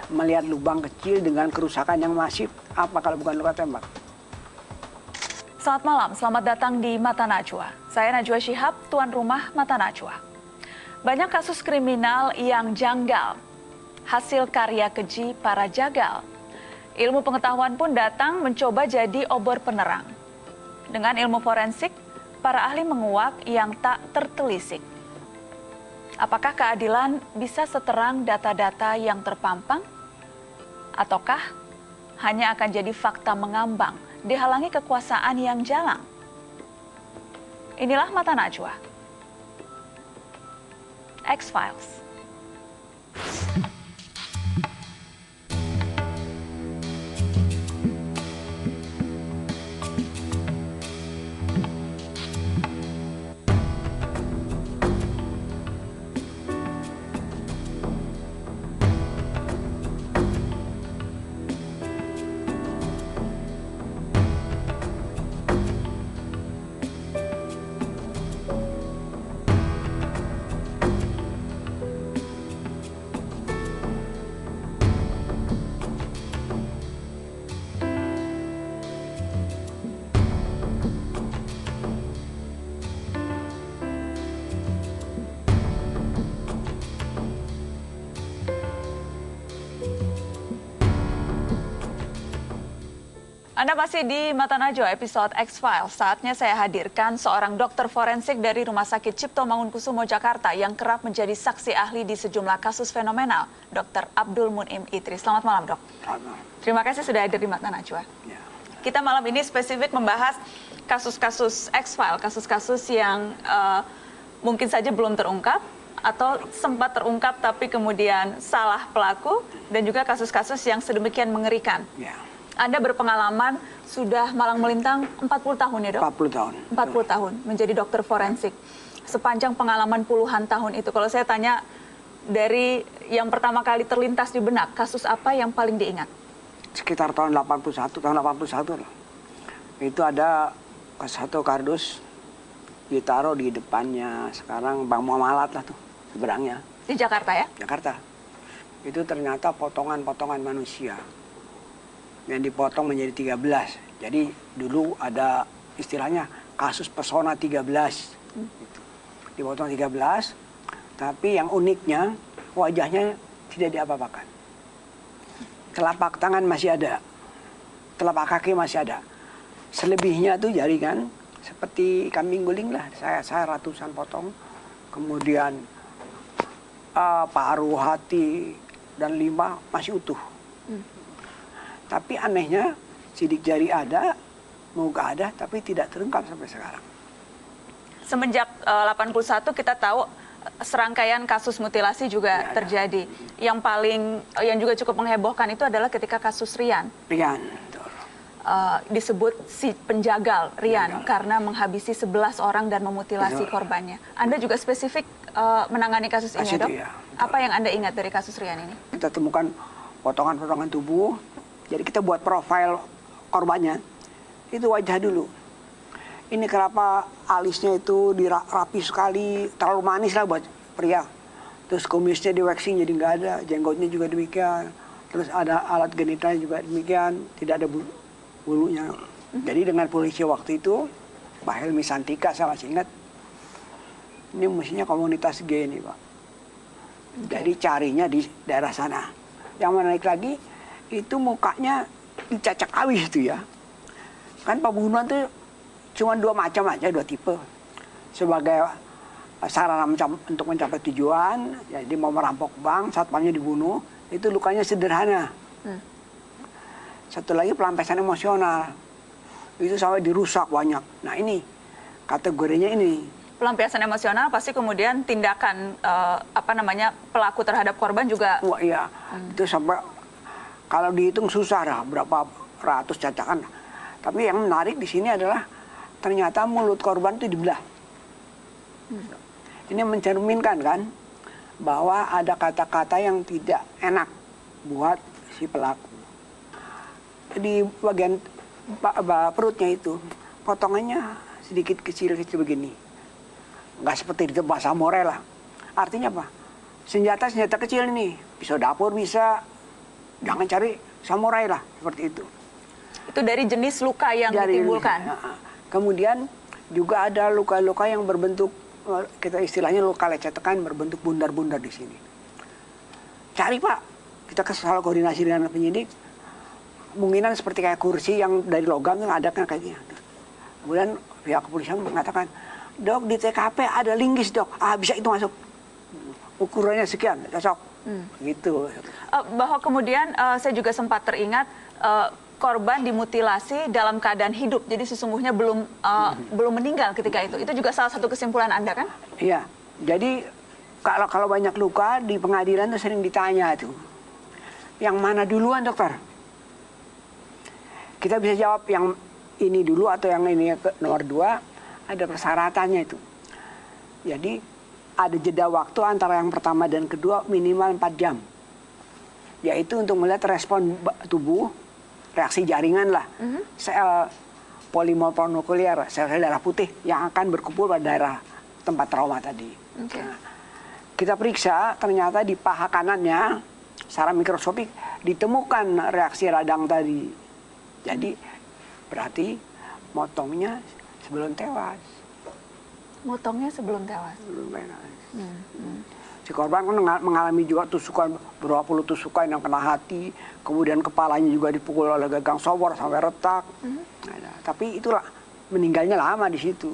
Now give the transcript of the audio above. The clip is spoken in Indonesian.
melihat lubang kecil dengan kerusakan yang masif. Apa kalau bukan luka tembak? Selamat malam, selamat datang di Mata Najwa. Saya Najwa Shihab, tuan rumah Mata Najwa. Banyak kasus kriminal yang janggal, hasil karya keji para jagal. Ilmu pengetahuan pun datang mencoba jadi obor penerang. Dengan ilmu forensik, para ahli menguak yang tak tertelisik. Apakah keadilan bisa seterang data-data yang terpampang? Ataukah hanya akan jadi fakta mengambang, dihalangi kekuasaan yang jalang? Inilah Mata Najwa. X-Files. Anda masih di Mata Najwa episode X-Files. Saatnya saya hadirkan seorang dokter forensik dari Rumah Sakit Cipto Mangunkusumo, Jakarta yang kerap menjadi saksi ahli di sejumlah kasus fenomenal, Dr. Abdul Munim Idris. Selamat malam, Dok. Terima kasih sudah hadir di Mata Najwa. Ya. Kita malam ini spesifik membahas kasus-kasus X-File, kasus-kasus yang mungkin saja belum terungkap atau sempat terungkap tapi kemudian salah pelaku, dan juga kasus-kasus yang sedemikian mengerikan. Ya. Anda berpengalaman sudah malang melintang 40 tahun ya, Dok? 40 tahun. 40 tahun menjadi dokter forensik. Sepanjang pengalaman puluhan tahun itu, kalau saya tanya dari yang pertama kali terlintas di benak, kasus apa yang paling diingat? Sekitar tahun 81 lah. Itu ada satu kardus ditaruh di depannya sekarang Bang Muamalat lah tuh, seberangnya. Di Jakarta ya? Jakarta. Itu ternyata potongan-potongan manusia yang dipotong menjadi 13. Jadi dulu ada istilahnya kasus pesona 13. Gitu. Dipotong 13, tapi yang uniknya wajahnya tidak diapa-apakan. Telapak tangan masih ada, telapak kaki masih ada. Selebihnya tuh jaringan seperti kambing guling lah. Saya ratusan potong. Kemudian paru, hati, dan limah masih utuh. Tapi anehnya sidik jari ada, muka ada, tapi tidak terungkap sampai sekarang. Semenjak 81 kita tahu serangkaian kasus mutilasi juga ya, terjadi. Yang juga cukup menghebohkan itu adalah ketika kasus Rian. Rian, disebut si penjagal Rian karena menghabisi 11 orang dan memutilasi korbannya. Anda juga spesifik menangani kasus ini, Dok? Ya, apa yang Anda ingat dari kasus Rian ini? Kita temukan potongan-potongan tubuh. Jadi kita buat profil korbannya, itu wajah dulu. Ini kenapa alisnya itu dirapi sekali, terlalu manis lah buat pria. Terus kumisnya di waxing jadi nggak ada, jenggotnya juga demikian. Terus ada alat genitalnya juga demikian, tidak ada bulunya. Jadi dengan polisi waktu itu, Pak Helmi Santika saya masih ingat, ini mestinya komunitas gay nih Pak. Jadi carinya di daerah sana. Yang menarik lagi, itu mukanya dicacak awis itu ya. Kan pembunuhan tuh cuma dua macam aja, dua tipe. Sebagai sarana untuk mencapai tujuan, jadi mau merampok bank, satpamnya dibunuh, itu lukanya sederhana. Satu lagi pelampiasan emosional, itu sampai dirusak banyak. Nah ini kategorinya ini. Pelampiasan emosional pasti kemudian tindakan pelaku terhadap korban juga. Wah iya, itu sampai kalau dihitung susah lah berapa ratus cacakan. Tapi yang menarik di sini adalah ternyata mulut korban itu dibelah. Ini mencerminkan kan bahwa ada kata-kata yang tidak enak buat si pelaku. Di bagian perutnya itu potongannya sedikit kecil-kecil begini. Nggak seperti di tempat samurai lah. Artinya apa? Senjata kecil ini, pisau dapur bisa, Jangan cari samurai lah, seperti itu. Itu dari jenis luka yang ditimbulkan. Kemudian juga ada luka-luka yang berbentuk, kita istilahnya luka lecet-tekan berbentuk bundar-bundar di sini. Cari Pak, kita selalu koordinasi dengan penyidik. Kemungkinan seperti kayak kursi yang dari logam kan ada kan kayaknya. Kemudian pihak kepolisian mengatakan, dok di TKP ada linggis dok, bisa itu masuk. Ukurannya sekian, cocok. Gitu. Bahwa kemudian saya juga sempat teringat korban dimutilasi dalam keadaan hidup, jadi sesungguhnya belum meninggal ketika itu. Itu juga salah satu kesimpulan Anda kan? Iya, jadi kalau banyak luka di pengadilan tuh sering ditanya tuh, yang mana duluan dokter? Kita bisa jawab yang ini dulu atau yang ini nomor 2, ada persyaratannya itu. Jadi ada jeda waktu antara yang pertama dan kedua minimal 4 jam. Yaitu untuk melihat respon tubuh, reaksi jaringan lah, sel polimorfonuklear, sel-sel darah putih yang akan berkumpul pada daerah tempat trauma tadi. Okay. Nah, kita periksa, ternyata di paha kanannya secara mikroskopik ditemukan reaksi radang tadi. Jadi berarti motongnya sebelum tewas. Motongnya sebelum tewas. Si korban kan mengalami juga tusukan, berapa puluh tusukan yang kena hati, kemudian kepalanya juga dipukul oleh gagang sobor sampai retak. Nah, tapi itulah meninggalnya lama di situ.